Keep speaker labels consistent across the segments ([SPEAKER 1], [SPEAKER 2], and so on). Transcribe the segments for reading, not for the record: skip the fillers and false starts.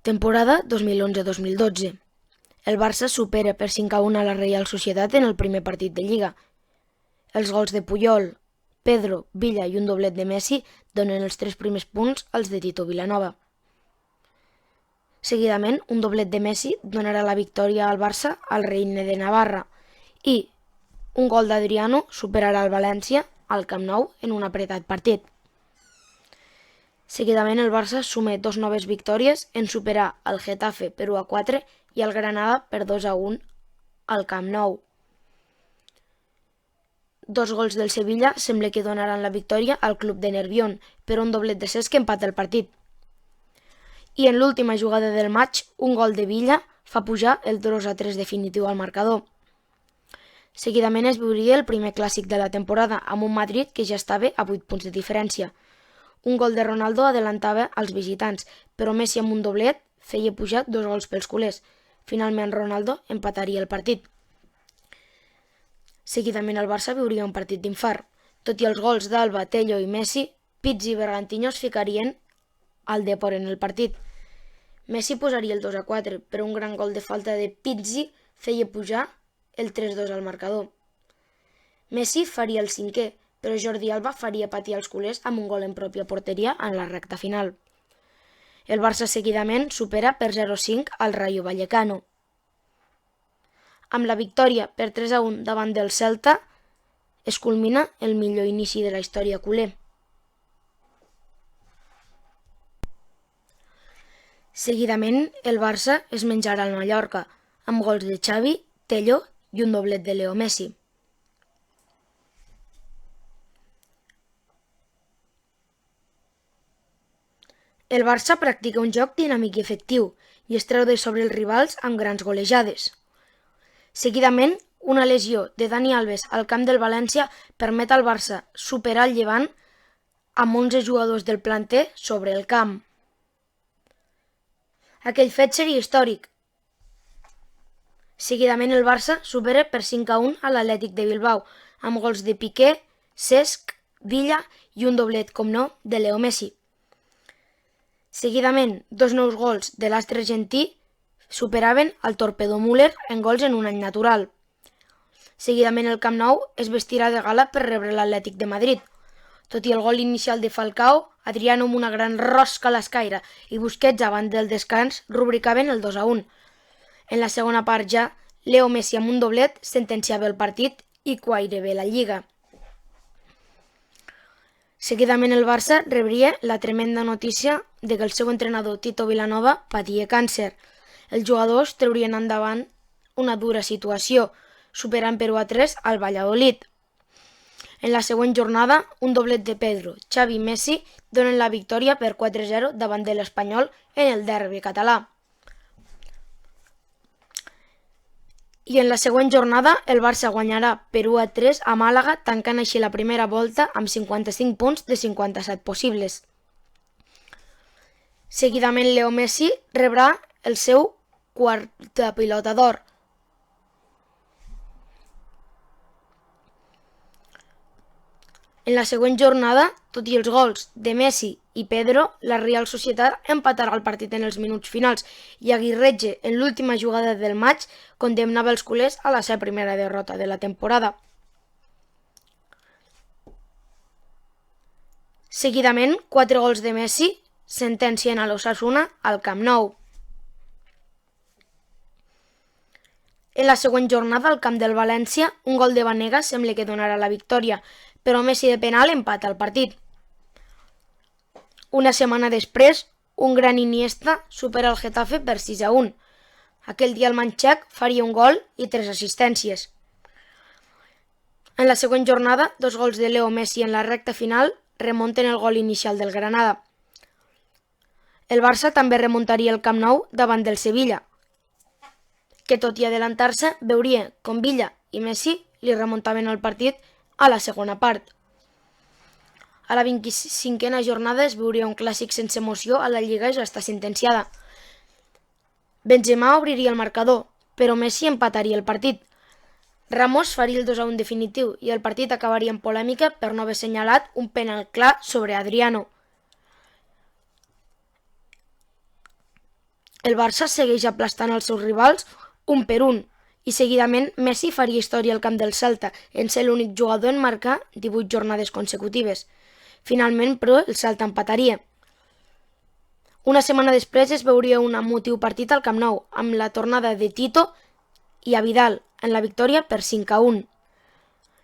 [SPEAKER 1] Temporada 2011-2012. El Barça supera per 5-1 a la Reial Societat en el primer partit de Lliga. Els gols de Puyol, Pedro, Villa i un doblet de Messi donen els 3 primers punts als de Tito Vilanova. Seguidament, un doblet de Messi donarà la victòria al Barça al Reine de Navarra i un gol d'Adriano superarà el València al Camp Nou en un apretat partit. Seguidament, el Barça suma 2 noves victòries en superar el Getafe per 1-4 i el Granada per 2-1 al Camp Nou. 2 gols del Sevilla sembla que donaran la victòria al club de Nervión, però un doblet de Cesc empata el partit. I en l'última jugada del maig, un gol de Villa fa pujar el 2-3 definitiu al marcador. Seguidament es veuria el primer clàssic de la temporada amb un Madrid que ja estava a 8 punts de diferència. Un gol de Ronaldo adelantava als visitants, però Messi amb un doblet feia pujar 2 gols pels culers. Finalment Ronaldo empataria el partit. Seguidament el Barça veuria un partit d'infart. Tot i els gols d'Alba, Tello i Messi, Pizzi i Bergantiño es ficarien al Depor en el partit. Messi posaria el 2-4, però un gran gol de falta de Pizzi feia pujar el 3-2 al marcador. Messi faria el 5è, però Jordi Alba faria patir els culers amb un gol en pròpia porteria en la recta final. El Barça seguidament supera per 0-5 al Rayo Vallecano. Amb la victòria per 3-1 davant del Celta, es culmina el millor inici de la història culer. Seguidament, el Barça es menjarà al Mallorca, amb gols de Xavi, Tello i un doblet de Leo Messi. El Barça practica un joc dinàmic i efectiu i es treu de sobre els rivals amb grans golejades. Seguidament, una lesió de Dani Alves al camp del València permet al Barça superar el Llevant amb 11 jugadors del planter sobre el camp. Aquell fet seria històric. Seguidament el Barça supera per 5-1 a l'Atlètic de Bilbao amb gols de Piqué, Cesc, Villa i un doblet, com no, de Leo Messi. Seguidament, 2 nous gols de l'astre argentí superaven el Torpedo Müller en gols en un any natural. Seguidament el Camp Nou es vestirà de gala per rebre l'Atlètic de Madrid. Tot i el gol inicial de Falcao, Adriano amb una gran rosca a l'escaire i Busquets abans del descans rubricaven el 2-1. En la segona part ja, Leo Messi amb un doblet sentenciava el partit i gairebé la Lliga. Seguidament el Barça rebria la tremenda notícia de que el seu entrenador Tito Vilanova patia càncer. Els jugadors treurien endavant una dura situació, superant per 1-3 al Valladolid. En la següent jornada, un doblet de Pedro, Xavi i Messi donen la victòria per 4-0 davant de l'Espanyol en el derbi català. I en la següent jornada, el Barça guanyarà per 1-3 a Màlaga, tancant així la primera volta amb 55 punts de 57 possibles. Seguidament, Leo Messi rebrà el seu quarta pilota d'or. En la següent jornada, tot i els gols de Messi i Pedro, la Real Societat empatarà el partit en els minuts finals i Aguirretxe, en l'última jugada del maig, condemnava els culers a la seva primera derrota de la temporada. Seguidament, 4 gols de Messi sentencien a l'Osasuna al Camp Nou. En la següent jornada, al camp del València, un gol de Vanega sembla que donarà la victòria, però Messi de penal empata el partit. Una setmana després, un gran Iniesta supera el Getafe per 6-1. Aquell dia el manxec faria un gol i 3 assistències. En la següent jornada, 2 gols de Leo Messi en la recta final remunten el gol inicial del Granada. El Barça també remuntaria el Camp Nou davant del Sevilla, que tot i adelantar-se veuria com Villa i Messi li remuntaven el partit a la segona part. A la 25a jornada es veuria un clàssic sense emoció a la Lliga i ja està sentenciada. Benzema obriria el marcador, però Messi empataria el partit. Ramos faria el 2-1 definitiu i el partit acabaria en polèmica per no haver assenyalat un penal clar sobre Adriano. El Barça segueix aplastant els seus rivals un per un i seguidament Messi faria història al camp del Celta en ser l'únic jugador en marcar 18 jornades consecutives. Finalment, però, el Celta empataria. Una setmana després es veuria un emotiu partit al Camp Nou, amb la tornada de Tito i a Vidal en la victòria per 5-1.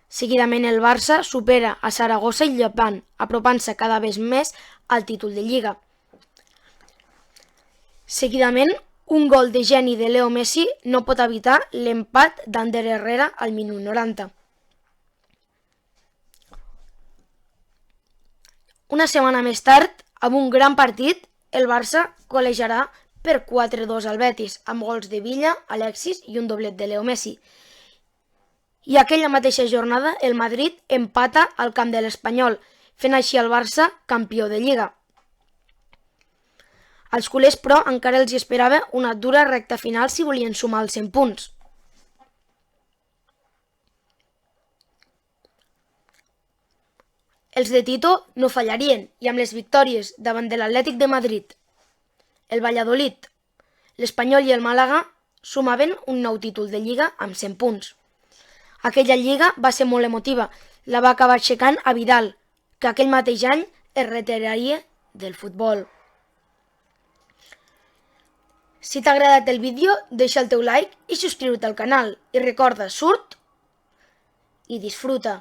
[SPEAKER 1] Seguidament el Barça supera a Saragossa i Llapant, apropant-se cada vegada més al títol de Lliga. Seguidament, un gol de geni de Leo Messi no pot evitar l'empat d'Ander Herrera al minut 90. Una setmana més tard, amb un gran partit, el Barça golejarà per 4-2 al Betis, amb gols de Villa, Alexis i un doblet de Leo Messi. I aquella mateixa jornada el Madrid empata al camp de l'Espanyol, fent així el Barça campió de Lliga. Als culers, però, encara els esperava una dura recta final si volien sumar els 100 punts. Els de Tito no fallarien i amb les victòries davant de l'Atlètic de Madrid, el Valladolid, l'Espanyol i el Màlaga sumaven un nou títol de Lliga amb 100 punts. Aquella Lliga va ser molt emotiva, la va acabar aixecant a Vidal, que aquell mateix any es retiraria del futbol. Si t'ha agradat el vídeo, deixa el teu like i subscriu-te al canal. I recorda, surt i disfruta.